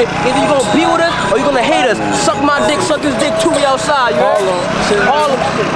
shit. Either you gonna be with us or you gonna hate us. Suck my dick, suck his dick, too, we outside, you heard? Harlem shit.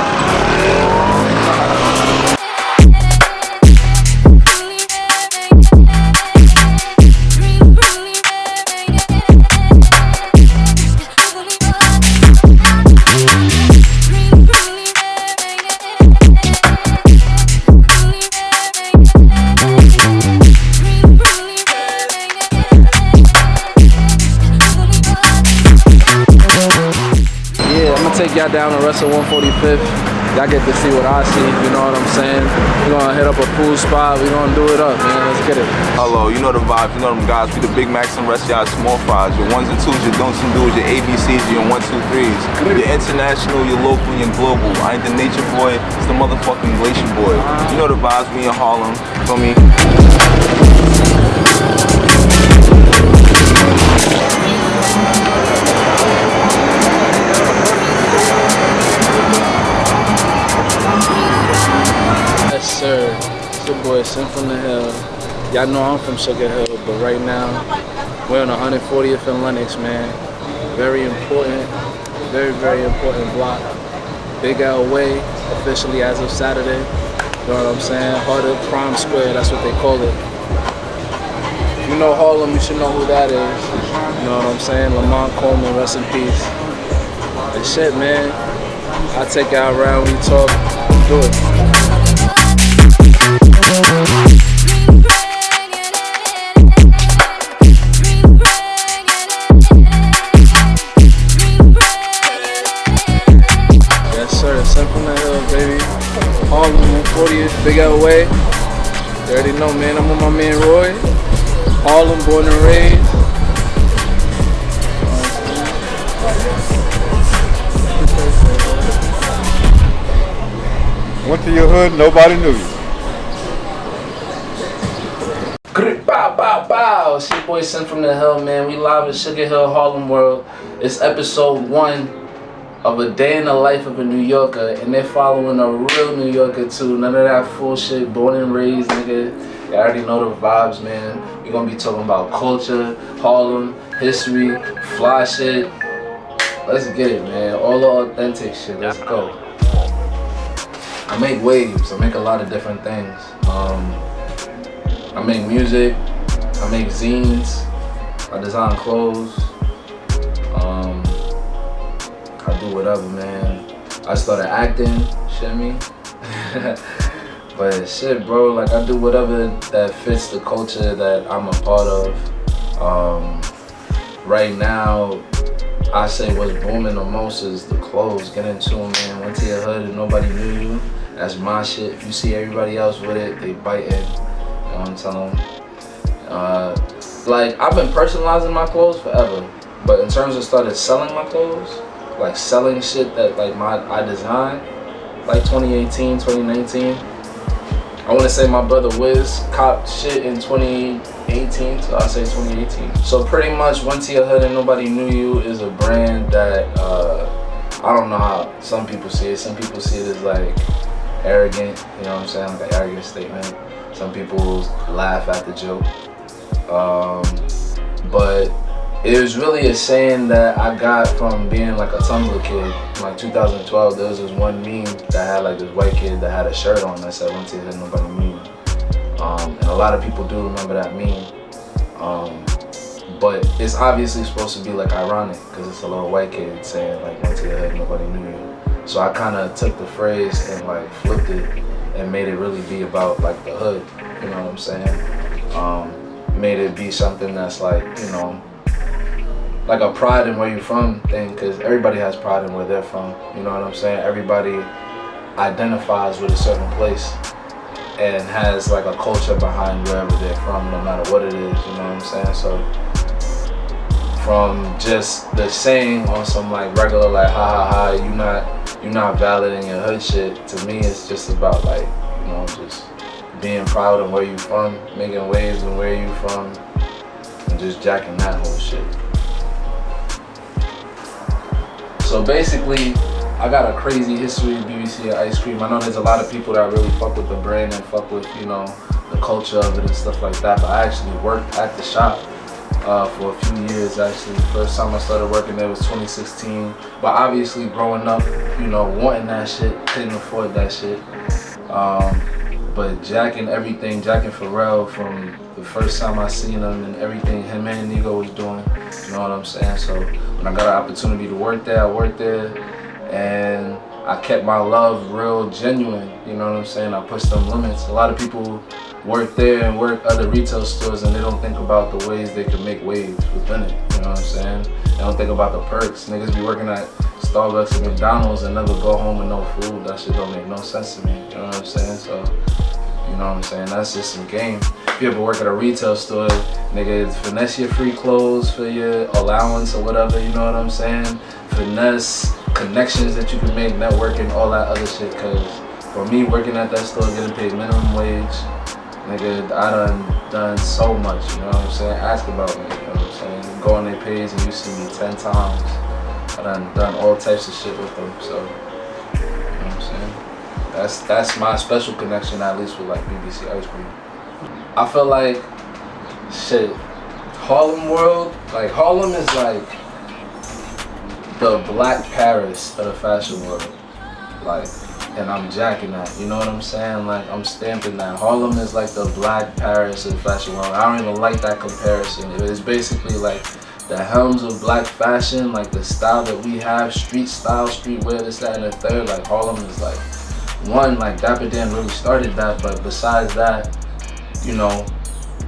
Take y'all down to Russell 145th. Y'all get to see what I see, you know what I'm saying? We're gonna hit up a food spot, we're gonna do it up, man. Let's get it. Hello, you know the vibes, you know them guys. We the Big Macs and rest y'all small fries. Your ones and twos, your don'ts and do's, your ABCs, your 1, 2, 3s. Your international, your local, your global. I ain't the nature boy, it's the motherfucking glacier boy. You know the vibes, we in Harlem, feel me? Sir, it's your boy Sim from the Hill. Y'all know I'm from Sugar Hill, but right now we're on 140th and Lenox, man. Very important, very important block. Big L Way, officially as of Saturday. You know what I'm saying? Heart of Prime Square, that's what they call it. If you know Harlem, you should know who that is. You know what I'm saying? Lamont Coleman, rest in peace. And shit, man. I take y'all around, we talk, do it. Yes sir, Sim from the Hill, baby. Harlem 140th, Big L Way. You already know, man, I'm with my man Roy. Harlem, born and raised. Went to your hood, nobody knew you. Bow, bow, bow. It's your boy Sim from the Hill, man. We live in Sugar Hill, Harlem World. It's episode 1 of a day in the life of a New Yorker, and they're following a real New Yorker too. None of that full shit, born and raised, nigga. You already know the vibes, man. We're gonna be talking about culture, Harlem, history, fly shit. Let's get it, man. All the authentic shit. Let's go. I make waves. I make a lot of different things. I make music. I make zines. I design clothes. I do whatever, man. I started acting. Shit me. But shit, bro. Like I do whatever that fits the culture that I'm a part of. Right now, I say what's booming the most is the clothes. Get into them, man. Went to your hood and nobody knew you. That's my shit. If you see everybody else with it, they biting. You know what I'm telling them? Like, I've been personalizing my clothes forever. But in terms of started selling my clothes, like selling shit that like I designed, like 2018, 2019. I want to say my brother Wiz copped shit in 2018, so I'll say 2018. So pretty much Went to Your Hood and Nobody Knew You is a brand that, I don't know how some people see it. Some people see it as like arrogant, you know what I'm saying, like an arrogant statement. Some people laugh at the joke. But it was really a saying that I got from being like a Tumblr kid. In like 2012, there was this one meme that had like this white kid that had a shirt on that said, "Went to Your Hood, nobody knew you." And a lot of people do remember that meme. But it's obviously supposed to be like ironic because it's a little white kid saying like, "Went to your hood, nobody knew you." So I kind of took the phrase and like flipped it and made it really be about like the hood, you know what I'm saying? Made it be something that's like, you know, like a pride in where you're from thing, because everybody has pride in where they're from, you know what I'm saying? Everybody identifies with a certain place and has like a culture behind wherever they're from, no matter what it is, you know what I'm saying? So from just the saying on some like regular like ha ha ha, you're not valid in your hood shit, to me it's just about like, you know, just being proud of where you from, making waves and where you from, and just jacking that whole shit. So basically, I got a crazy history of BBC ice cream. I know there's a lot of people that really fuck with the brand and fuck with, you know, the culture of it and stuff like that, but I actually worked at the shop for a few years actually. First time I started working there was 2016. But obviously growing up, you know, wanting that shit, couldn't afford that shit. But Jack and Pharrell from the first time I seen him and everything him and Nigo was doing, you know what I'm saying? So when I got an opportunity to work there, I worked there, and I kept my love real genuine, you know what I'm saying? I pushed them limits. A lot of people work there and work other retail stores and they don't think about the ways they can make waves within it, you know what I'm saying? They don't think about the perks. Niggas be working at Starbucks and McDonald's and never go home with no food. That shit don't make no sense to me, you know what I'm saying? So, you know what I'm saying? That's just some game. If you ever work at a retail store, nigga, finesse your free clothes for your allowance or whatever, you know what I'm saying? Finesse connections that you can make, networking, all that other shit. Cause for me, working at that store, getting paid minimum wage, nigga, I done so much, you know what I'm saying? Ask about me, you know what I'm saying? You go on their page and you see me 10 times. I done all types of shit with them, so, you know what I'm saying? That's my special connection, at least with like BBC Ice Cream. I feel like, shit, Harlem world, like Harlem is like the Black Paris of the fashion world. Like, and I'm jacking that, you know what I'm saying? Like, I'm stamping that. Harlem is like the Black Paris of the fashion world. I don't even like that comparison. It is basically like the helms of black fashion, like the style that we have, street style, streetwear, this, that, and the third. Like, Harlem is like one, like Dapper Dan really started that, but besides that, you know,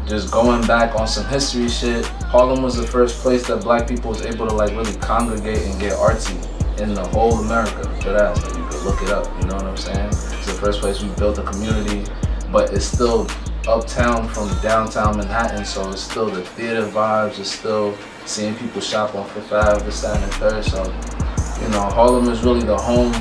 just going back on some history shit, Harlem was the first place that black people was able to like really congregate and get artsy in the whole America. Like, you could look it up, you know what I'm saying? It's the first place we built a community, but it's still uptown from downtown Manhattan, so it's still the theater vibes, it's still seeing people shop on Fifth Ave, this, that, and the third. So, you know, Harlem is really the home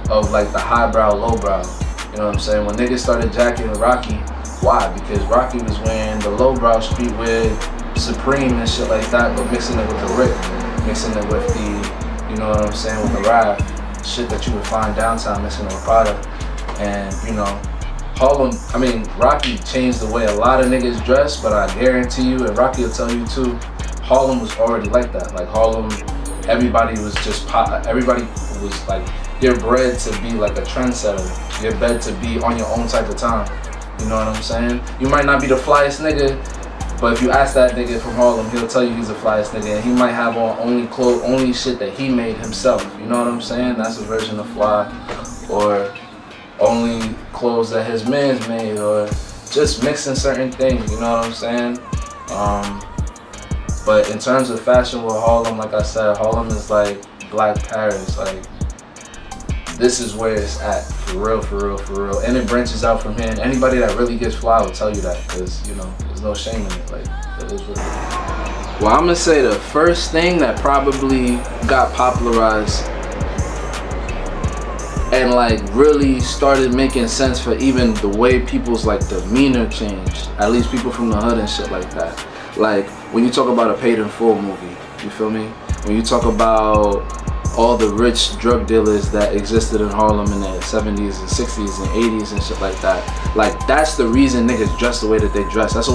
of like the highbrow, lowbrow. You know what I'm saying? When niggas started jacking Rocky, why? Because Rocky was wearing the lowbrow streetwear, Supreme and shit like that, but mixing it with the Rick, mixing it with the, you know what I'm saying, with the rap, shit that you would find downtown, mixing it with Prada. And, you know, Harlem, I mean, Rocky changed the way a lot of niggas dress, but I guarantee you, and Rocky will tell you too, Harlem was already like that. Like Harlem, everybody was just everybody was like, you're bred to be like a trendsetter. You're bred to be on your own type of time. You know what I'm saying? You might not be the flyest nigga, but if you ask that nigga from Harlem, he'll tell you he's the flyest nigga, and he might have on only shit that he made himself. You know what I'm saying? That's a version of fly, or only clothes that his man's made, or just mixing certain things. You know what I'm saying? But in terms of fashion with Harlem, like I said, Harlem is like Black Paris. Like, this is where it's at, for real, for real, for real. And it branches out from here. And anybody that really gets fly will tell you that, because, you know, there's no shame in it. Like, it is what it is. Well, I'm gonna say the first thing that probably got popularized and like really started making sense for even the way people's like demeanor changed, at least people from the hood and shit like that. Like, when you talk about a Paid in Full movie, you feel me? When you talk about all the rich drug dealers that existed in Harlem in the 70s and 60s and 80s and shit like that. Like, that's the reason niggas dress the way that they dress. That's the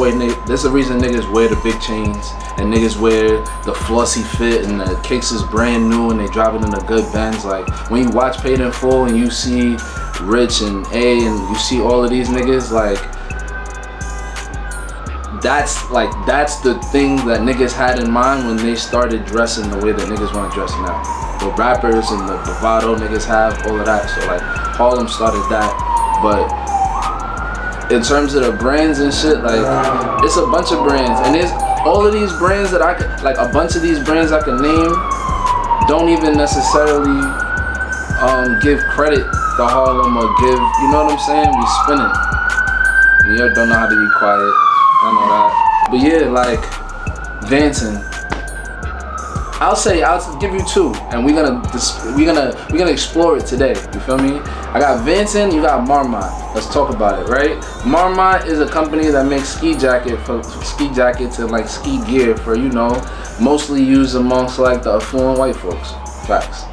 reason niggas wear the big chains and niggas wear the flossy fit and the kicks is brand new and they driving in a good Benz. Like, when you watch Paid in Full and you see Rich and A and you see all of these niggas, like, that's the thing that niggas had in mind when they started dressing the way that niggas want to dress now. The rappers and the bravado niggas have, all of that. So like, Harlem started that. But in terms of the brands and shit, like, it's a bunch of brands, and there's all of these brands that I could, like, a bunch of these brands I can name don't even necessarily give credit to Harlem or give, you know what I'm saying? We spin it. New York don't know how to be quiet. I know that. But yeah, like, VANSON. I'll give you two, and we're gonna explore it today. You feel me? I got VANSON, you got MARMOT. Let's talk about it, right? MARMOT is a company that makes ski jackets and like ski gear for, you know, mostly used amongst like the affluent white folks. Facts.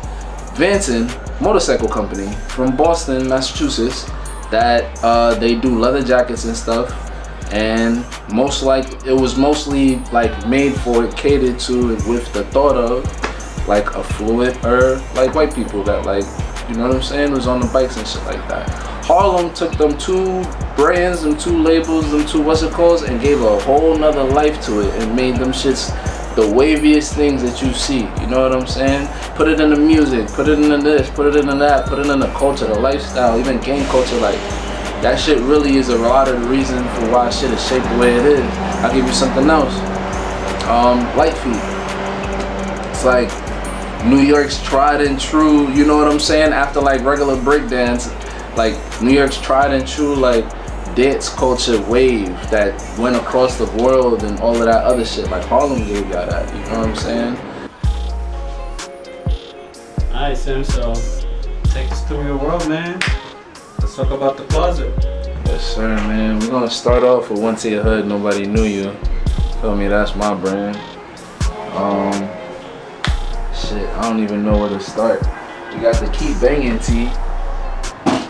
VANSON, motorcycle company from Boston, Massachusetts, that they do leather jackets and stuff and it was mostly like made for it, catered to it with the thought of like affluent or like white people that like, you know what I'm saying, was on the bikes and shit like that. Harlem took them two brands, them two labels, them two what's it called, and gave a whole nother life to it and made them shits the waviest things that you see. You know what I'm saying? Put it in the music, put it in the this, put it in the that, put it in the culture, the lifestyle, even gang culture. Like that shit really is a lot of the reason for why shit is shaped the way it is. I'll give you something else. Light feet. It's like New York's tried and true, you know what I'm saying? After like regular breakdance, like New York's tried and true like dance culture wave that went across the world and all of that other shit. Like Harlem gave y'all that, you know what I'm saying? Alright, Sim, so take us through your world, man. Let's talk about the closet. Yes, sir, man. We're gonna start off with Went to Your Hood, Nobody Knew You. Feel me? That's my brand. Shit, I don't even know where to start. We got the Keep Banging tee.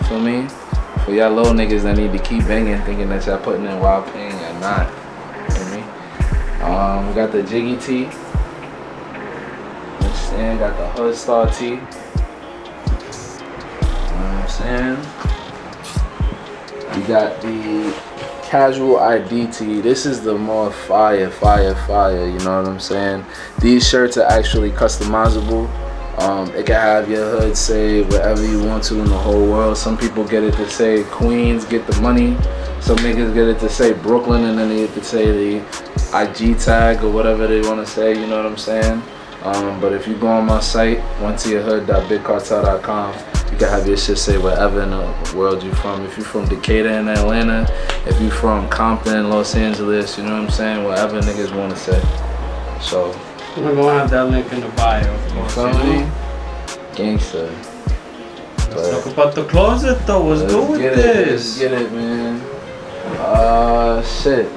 Feel me? For y'all little niggas that need to keep banging, thinking that y'all putting in while paying, y'all not. Feel me? We got the Jiggy tee. Understand? Got the Hood Star tee. You know what I'm saying? We got the Casual ID tee. This is the more fire, you know what I'm saying? These shirts are actually customizable. It can have your hood say wherever you want to in the whole world. Some people get it to say Queens, get the money. Some niggas get it to say Brooklyn, and then they get to say the IG tag or whatever they want to say, you know what I'm saying? But if you go on my site, wenttoyourhood.bigcartel.com, you can have your shit say wherever in the world you from. If you from Decatur in Atlanta, if you from Compton, Los Angeles, you know what I'm saying? Whatever niggas want to say. So we're gonna have that link in the bio, of course. You feel me? Gangsta. Let's talk about the closet though. Let's go with this. Let's get it, man. Shit.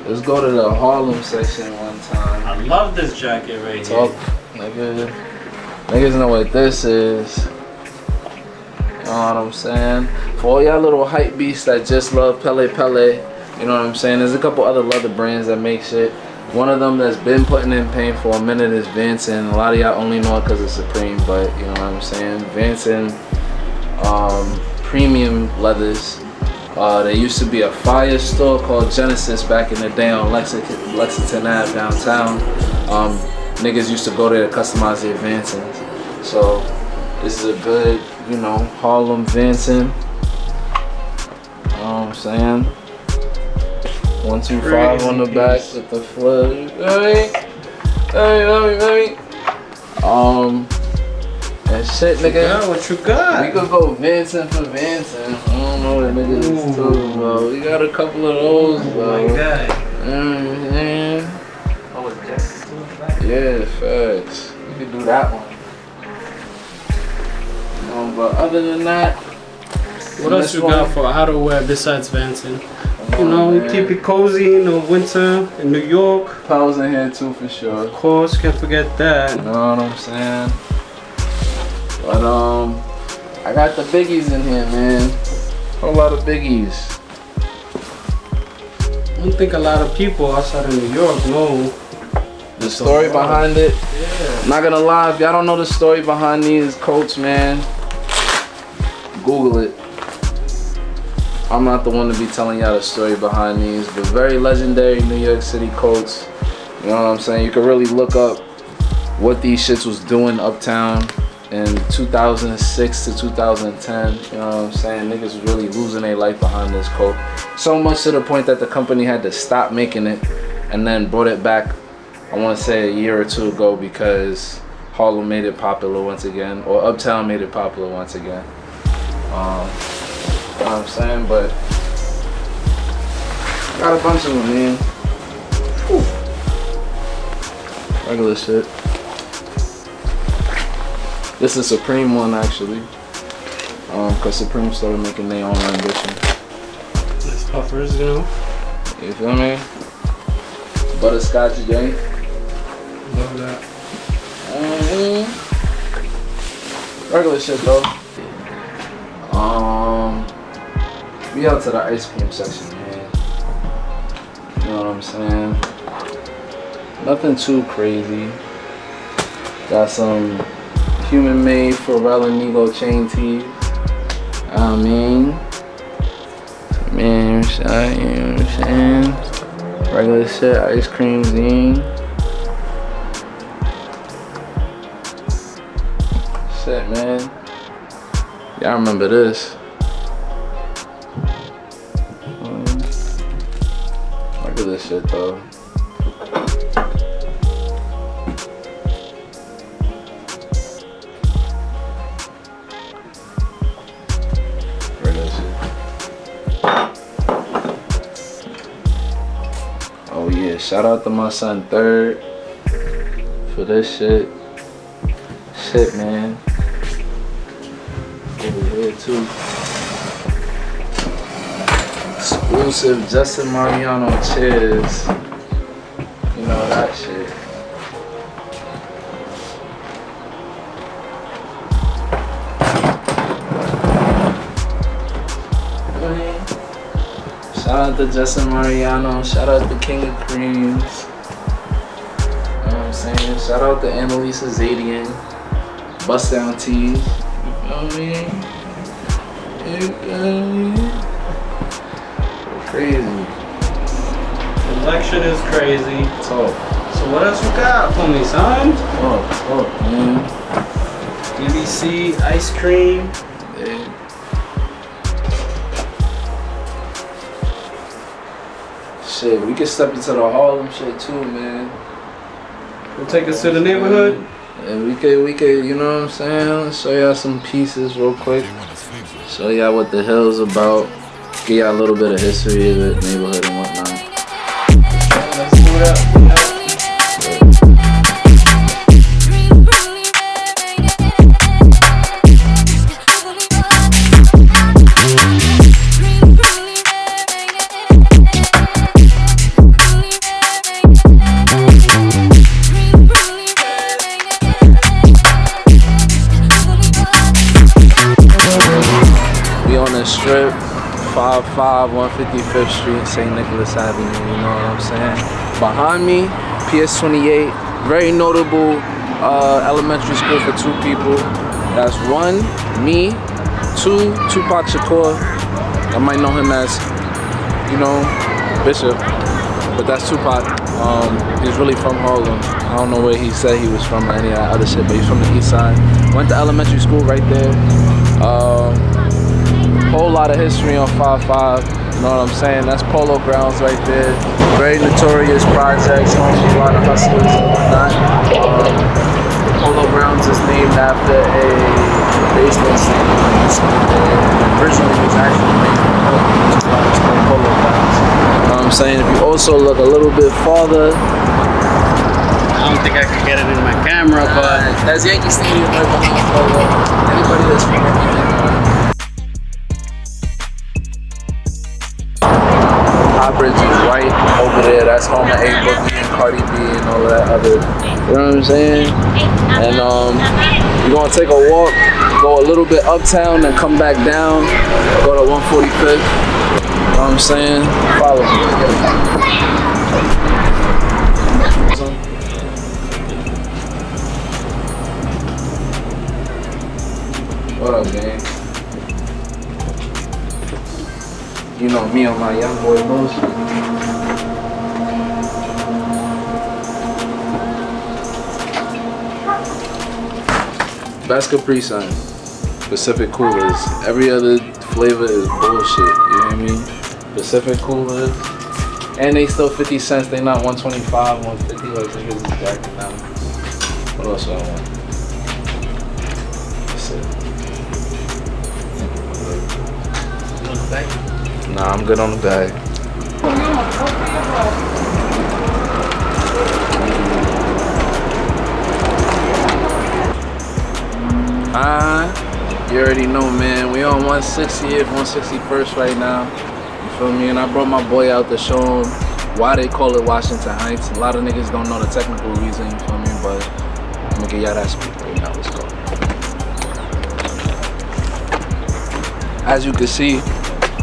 Let's go to the Harlem section one time. I love this jacket right here. Nigga. Niggas know what this is. You know what I'm saying? For all y'all little hype beasts that just love Pele Pele, you know what I'm saying? There's a couple other leather brands that make shit. One of them that's been putting in pain for a minute is VANSON. A lot of y'all only know it because it's Supreme, but you know what I'm saying? VANSON premium leathers. There used to be a fire store called Genesis back in the day on Lexington Ave downtown. Niggas used to go there to customize their VANSONs. So this is a good, you know, Harlem VANSON. You know what I'm saying? 125 on the back with the flood. Hey, and shit, nigga. What you got? We could go VANSON for VANSON. I don't know what niggas is talking about. We got a couple of those, bro. Oh my god. Yeah, facts. We could do that one. But other than that, what else you got for how to wear besides VANSON? You know, keep it cozy in the winter in New York. Pals in here too for sure. Of course, can't forget that. You know what I'm saying? But I got the biggies in here, man. A whole lot of biggies. I don't think a lot of people outside of New York know the story behind it. Yeah. Not gonna lie, if y'all don't know the story behind these coats, man, Google it. I'm not the one to be telling y'all the story behind these, but very legendary New York City coats. You know what I'm saying? You can really look up what these shits was doing uptown in 2006 to 2010. You know what I'm saying? Niggas was really losing their life behind this coat. So much to the point that the company had to stop making it and then brought it back, I want to say a year or two ago, because Harlem made it popular once again, or Uptown made it popular once again. You know what I'm saying? But got a bunch of them, man. Whew. Regular shit. This is a Supreme one, actually. Cause Supreme started making their own rendition. Nice puffers, you know. You feel me? Butterscotch J. Love that. Regular shit though. We out to the ice cream section, man. I'm saying? Nothing too crazy. Got some human-made Pharrell and Nego chain tees. I mean, you know what I'm saying? Regular shit, ice cream zine. Shit, man. Y'all remember this. Look at this shit, though. Oh yeah, shout out to my son Third for this shit. Shit, man. Over here too. Exclusive Justin Mariano chairs. You know that shit. Shout out to Justin Mariano. Shout out to King of Creams. You know what I'm saying? Shout out to Annalisa Zadian. Bust Down Tees. You feel me? You feel me? Crazy. Election is crazy. Talk. So what else you got for me, son? Talk, man. BBC ice cream. Yeah. Shit, we can step into the Harlem shit too, man. We'll take us to the neighborhood. And we could, you know what I'm saying? Let's show y'all some pieces real quick. Show y'all what the hell's about. Give y'all a little bit of history of the neighborhood and whatnot. Let's do that. Strip, 5'5", 155th Street, St. Nicholas Avenue, you know what I'm saying? Behind me, PS 28, very notable elementary school for two people. That's one, me, two, Tupac Shakur. I might know him as, you know, Bishop, but that's Tupac. He's really from Harlem. I don't know where he said he was from or any of that other shit, but he's from the east side. Went to elementary school right there. Whole lot of history on 5'5", you know what I'm saying? That's Polo Grounds right there. Very notorious projects, home to a lot of hustlers and whatnot. Polo Grounds is named after a baseball stadium. Originally it was actually named after Polo Grounds. You know what I'm saying? If you also look a little bit farther, I don't think I can get it in my camera, but that's Yankee Stadium right behind Polo. Anybody that's from Bridge is right over there. That's home of A-Boogie and Cardi B and all of that other, you know what I'm saying? And you're gonna take a walk, go a little bit uptown, then come back down, go to 145th. You know what I'm saying? Follow me. What up, man? You know me on my young boy motion. Best Capri Sun. Pacific Coolers. Every other flavor is bullshit. You know what I mean? Pacific Coolers. And they still 50 cents. They not 125, 150 like niggas is jacking now. What else do I want? That's it. Nah, I'm good on the bag. You already know, man. We on 160th, 161st right now. You feel me? And I brought my boy out to show him why they call it Washington Heights. A lot of niggas don't know the technical reason, you feel me? But I'm gonna get y'all that speak right now. Let's go. As you can see,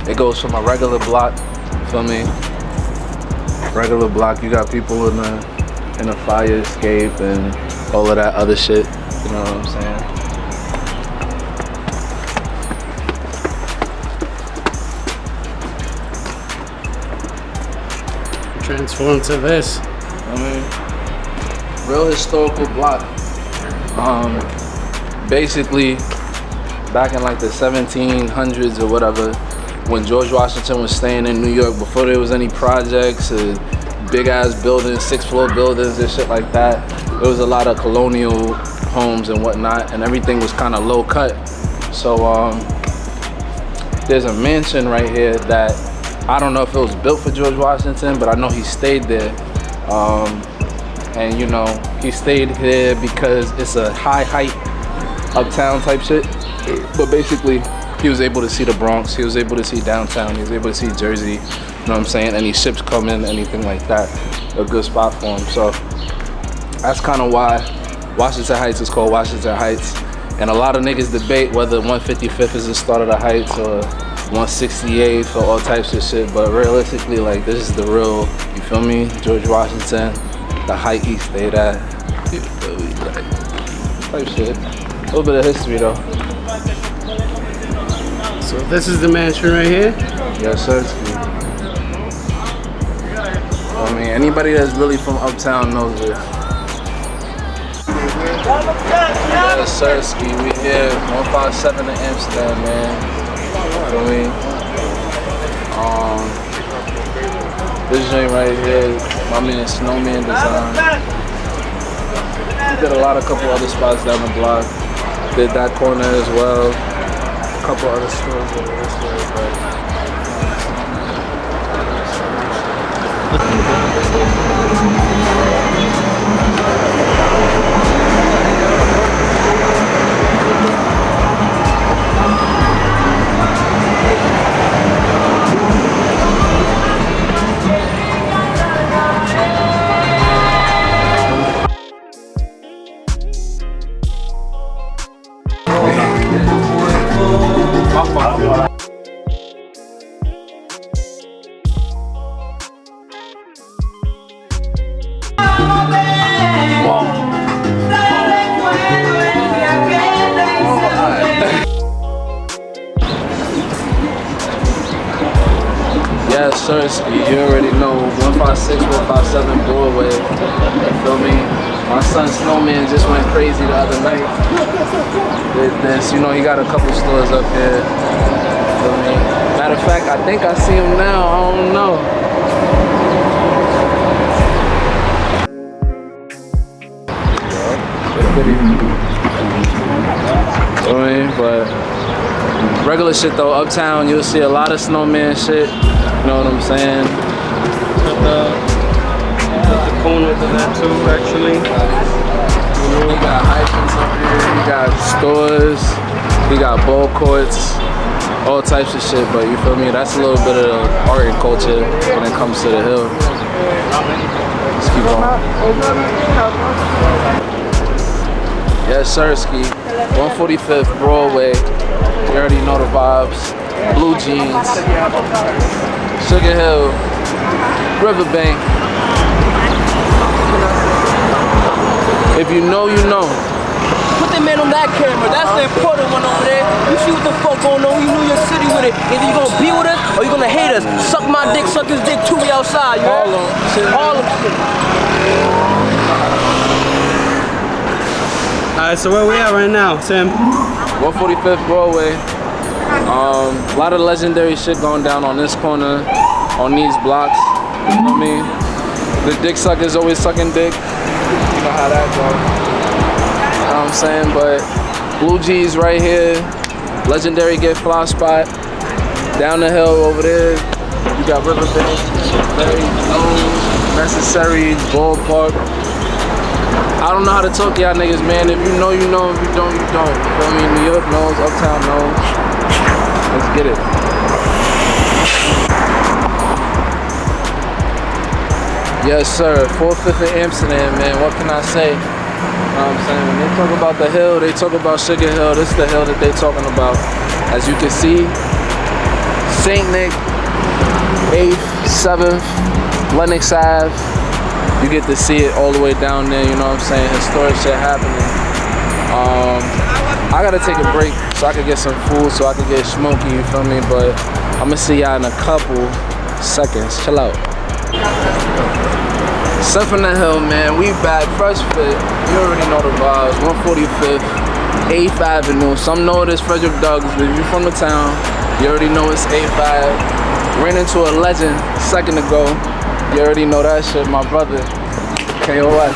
it goes from a regular block, feel me, regular block. You got people in a fire escape and all of that other shit. You know what I'm saying? Transform to this. I mean, real historical block. Basically, back in like the 1700s or whatever, when George Washington was staying in New York, before there was any projects, big ass buildings, 6th floor buildings and shit like that, there was a lot of colonial homes and whatnot, and everything was kind of low cut. So there's a mansion right here that I don't know if it was built for George Washington, but I know he stayed there. And you know, he stayed here because it's a high height uptown type shit. But basically, he was able to see the Bronx, he was able to see downtown, he was able to see Jersey, you know what I'm saying? Any ships coming, anything like that, a good spot for him. So that's kind of why Washington Heights is called Washington Heights. And a lot of niggas debate whether 155th is the start of the Heights or 168th for all types of shit, but realistically, like, this is the real, you feel me? George Washington, the height he stayed at, you feel me? Like, type shit. A little bit of history though. So this is the mansion right here? Yes, sir. I mean, anybody that's really from uptown knows this. Yes, sir, ski. We here, 157 in Amsterdam, man. Feel me? This joint right here, my man Snowman design. We did a couple other spots down the block. Did that corner as well. A couple other stores over this way, Yes, sir, you already know, 156, 157 Broadway, you feel me? My son Snowman just went crazy the other night. Did this, you know, he got a couple stores up here, you feel me? Matter of fact, I think I see him now, I don't know. You know what I mean? But regular shit though, uptown, you'll see a lot of Snowman shit. You know what I'm saying? Got the corners of that too, actually. We got hydrants up here, we got stores, we got ball courts, all types of shit, but you feel me? That's a little bit of art and culture when it comes to the hill. Let's keep going. Yes, sir, ski. 145th Broadway. You already know the vibes. Blue jeans. Sugar Hill, Riverbank. If you know, you know. Put the man on that camera, that's the important one over there. You see what the fuck going on, you New York City with it. Either you gonna be with us or you gonna hate us. Suck my dick, suck his dick too, we outside, you heard? All of shit. Alright, so where we at right now, Sam? 145th Broadway. A lot of legendary shit going down on this corner, on these blocks. You know what I mean? The dick suckers always sucking dick. You know how that goes. You know what I'm saying? But Blue G's right here. Legendary Get Fly spot. Down the hill over there, you got Riverbank. Very necessary ballpark. I don't know how to talk to y'all niggas, man. If you know, you know. If you don't, you don't. You feel me? New York knows, Uptown knows. Let's get it. Yes, sir. 4th in Amsterdam, man. What can I say? You know what I'm saying? When they talk about the hill, they talk about Sugar Hill. This is the hill that they talking about. As you can see, St. Nick, 8th, 7th, Lenox Ave, you get to see it all the way down there, you know what I'm saying? Historic shit happening. I gotta take a break so I can get some food, so I can get smoky, you feel me? But I'm gonna see y'all in a couple seconds. Chill out. Son from the Hill, man. We back. Fresh Fit. You already know the vibes. 145th, 8th Avenue. Some know it as Frederick Douglass, but if you're from the town, you already know it's 8-5. Ran into a legend second ago. You already know that shit, my brother. KOS.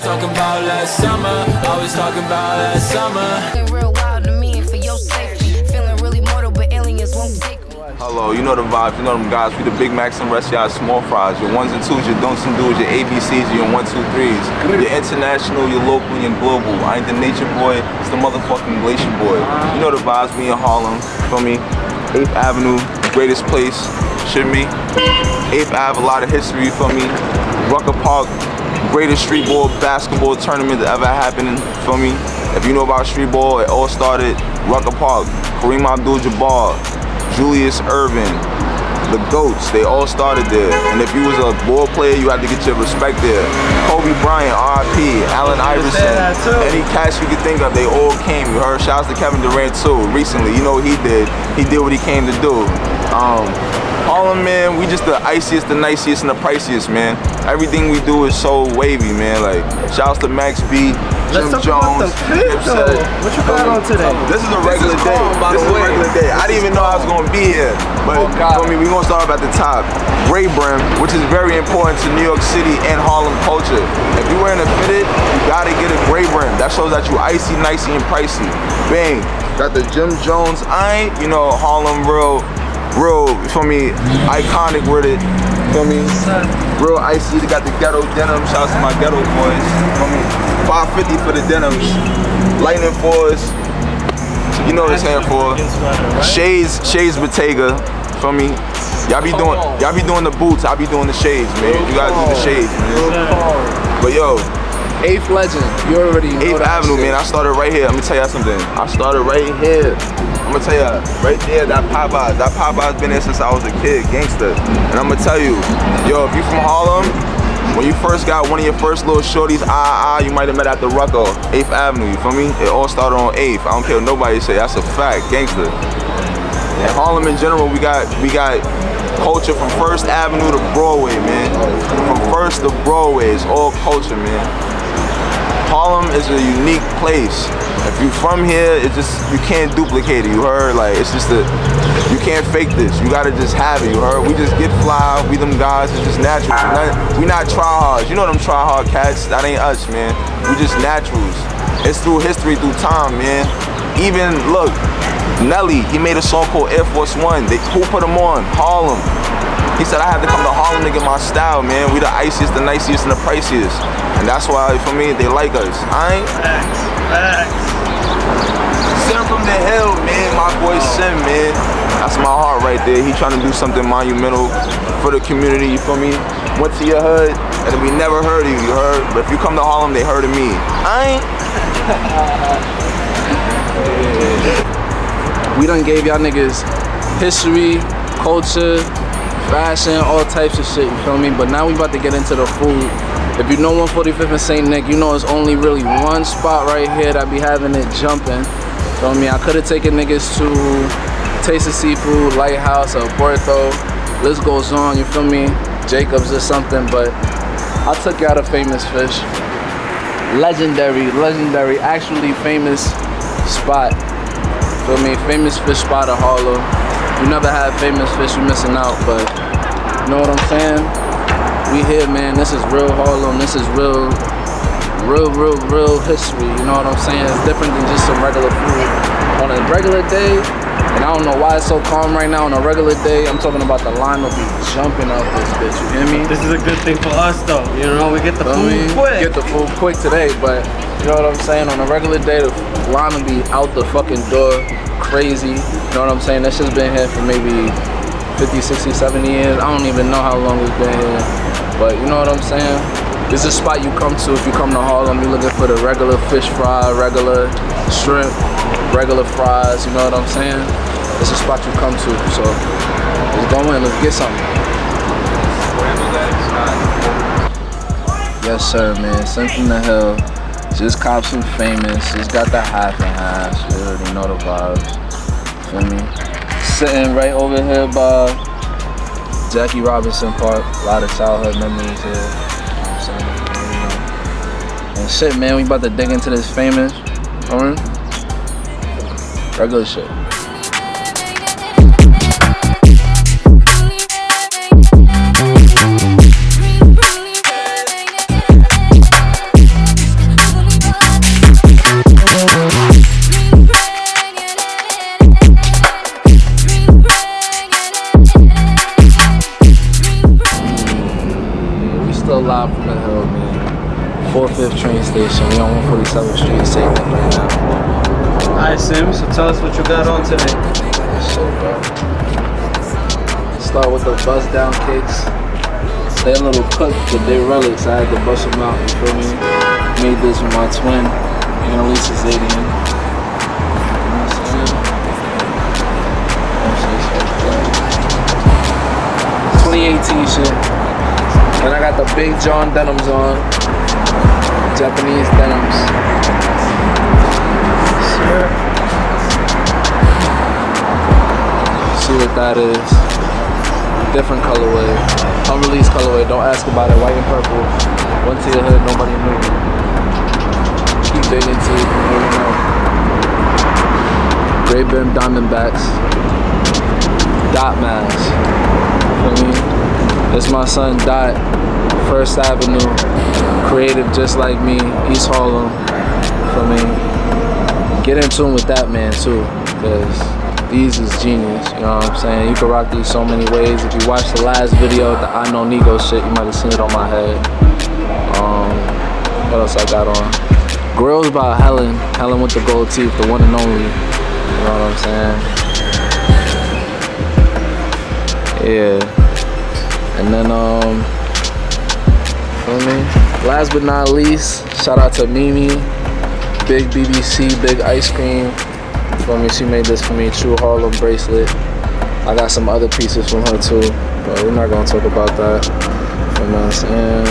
Talking about last summer, always talking about last summer. Real wild to me and for your safety. Feeling really mortal, but aliens won't take me. Hello, you know the vibes, you know them guys. We the Big Macs and rest y'all small fries. Your ones and twos, your don'ts and do's, your ABCs, your 1, 2, 3s. Your international, your local, your global. I ain't the nature boy, it's the motherfucking glacier boy. You know the vibes, we in Harlem, feel me? 8th Avenue, greatest place, shit me. 8th Ave, a lot of history, you feel me? Rucker Park, greatest street ball basketball tournament that ever happened, feel me? If you know about street ball, it all started Rucker Park. Kareem Abdul-Jabbar, Julius Erving, the GOATs, they all started there. And if you was a ball player, you had to get your respect there. Kobe Bryant, R.I.P., Allen Iverson, any cats you could think of, they all came. You heard? Shouts to Kevin Durant too, recently. You know what he did? He did what he came to do. Harlem, man, we just the iciest, the nicest, and the priciest, man. Everything we do is so wavy, man. Like, shouts to Max B, Jim Jones. What you got on today? This is a regular day. This is a regular day. I didn't even know I was gonna be here. But for me, we're gonna start off at the top. GREYBRIM, which is very important to New York City and Harlem culture. If you're wearing a fitted, you gotta get a GREYBRIM. That shows that you icy, nicey, and pricey. Bang. Got the Jim Jones, you know, Harlem real, you feel me, iconic with it, feel me, real icy. They got the ghetto denim, shouts to my ghetto boys, feel me, 550 for the denims, lightning fours, you know what it's here for, shades BOTTEGA, feel me, y'all be doing the boots, I be doing the shades, man, you guys do the shades, man, but yo, 8th legend, you already know 8th Avenue, man, I started right here. Let me tell y'all something. I started right here. I'm gonna tell y'all, right there, that Popeye's been there since I was a kid, gangster. And I'm gonna tell you, yo, if you from Harlem, when you first got one of your first little shorties, you might have met at the Rucker, 8th Avenue, you feel me? It all started on 8th. I don't care what nobody say, that's a fact, gangster. And Harlem in general, we got culture from 1st Avenue to Broadway, man. From 1st to Broadway, it's all culture, man. Harlem is a unique place. If you from here, it's just, you can't duplicate it, you heard? Like, it's just you can't fake this. You gotta just have it, you heard? We just get fly, we them guys, it's just natural. We not try-hards. You know them try-hard cats, that ain't us, man. We just naturals. It's through history, through time, man. Even, look, Nelly, he made a song called Air Force One. Who put him on? Harlem. He said I had to come to Harlem to get my style, man. We the iciest, the nicest, and the priciest. And that's why, for me, they like us. Facts. Sim from the Hill, man. My boy Sim, man. That's my heart right there. He trying to do something monumental for the community, you feel me? Went to your hood, and we never heard of you, you heard? But if you come to Harlem, they heard of me. We done gave y'all niggas history, culture, fashion, all types of shit, you feel me? But now we about to get into the food. If you know 145th and St. Nick, you know it's only really one spot right here that be having it jumping. Feel me? I could have taken niggas to Taste of Seafood, Lighthouse, or Puerto. List goes on, you feel me? Jacobs or something, but I took y'all to Famous Fish. Legendary, actually famous spot. Feel me? Famous Fish spot of Harlem. You never had Famous Fish, you missing out, but you know what I'm saying? We here, man. This is real Harlem. This is real history. You know what I'm saying? It's different than just some regular food. On a regular day, and I don't know why it's so calm right now. On a regular day, I'm talking about the line will be jumping out this bitch. You hear me? This is a good thing for us, though. You know, we get the food quick. Get the food quick today, but you know what I'm saying? On a regular day, the line will be out the fucking door. Crazy, you know what I'm saying? That shit's been here for maybe 50, 60, 70 years. I don't even know how long it's been here, but you know what I'm saying? This is a spot you come to if you come to Harlem. You're looking for the regular fish fry, regular shrimp, regular fries, you know what I'm saying? It's a spot you come to, so let's go in, let's get something. Yes, sir, man. Sent from the hill. Just copped some famous. Just got the half and half. You already know the vibes. Feel me? Sitting right over here by Jackie Robinson Park. A lot of childhood memories here. You know what I'm saying? And shit, man. We about to dig into this famous. Alright? Regular shit. Live from the hill, man. 4th train station. We on 147th Street, St. Nick right now. Alright, Sim, so tell us what you got on today. Shit, bro. Start with the bust down kicks. They a little cooked, but they relics. I had to bust them out, you feel me? Made this with my twin, Annalisa Zadian. You know what I'm saying? 2018 shit. And I got the Big John denims on. Japanese denims. Sure. See what that is. Different colorway. Unreleased colorway. Don't ask about it. White and purple. Went to your hood, nobody knew. Keep digging to it. You never know. GREYBRIM Diamondbacks. .NY. Feel me? It's my son Dot, 1st Avenue, creative just like me, East Harlem, for me. Get in tune with that man too, because these is genius, you know what I'm saying? You can rock these so many ways. If you watch the last video, the I Know Nigo shit, you might have seen it on my head. What else I got on? Grills by Helen with the gold teeth, the one and only, you know what I'm saying? Yeah. And then, feel me? Last but not least, shout out to Mimi, Big BBC, Big Ice Cream. For me, she made this for me, True Harlem bracelet. I got some other pieces from her too, but we're not gonna talk about that. You know what I'm saying?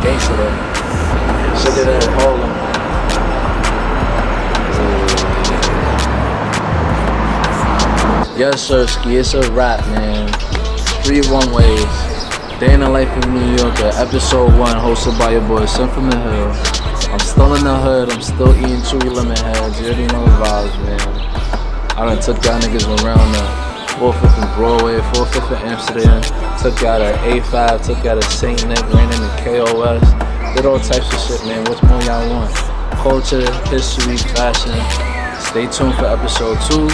Gangsta though. Shit did it in Harlem. Yes, sirski, it's a rap, man. 3 one-ways. Day in the Life of New York, episode 1, hosted by your boy, Sim from the Hill. I'm still in the hood, I'm still eating chewy lemon heads. You already know the vibes, man. I done took y'all niggas around the 4th and Broadway, 4th and Amsterdam. Took y'all to A5, took y'all to St. Nick, ran into KOS. Did all types of shit, man. What more y'all want? Culture, history, fashion. Stay tuned for episode 2.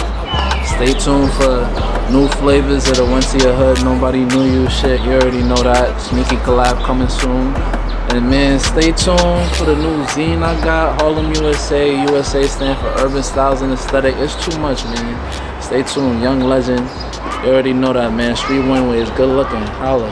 Stay tuned for new flavors that went to your hood, nobody knew you shit, you already know that. Sneaky collab coming soon. And man, stay tuned for the new zine I got, Harlem USA. USA stand for Urban Styles and Aesthetic. It's too much, man. Stay tuned, Young Legend. You already know that, man. Street one way is good looking. Holla.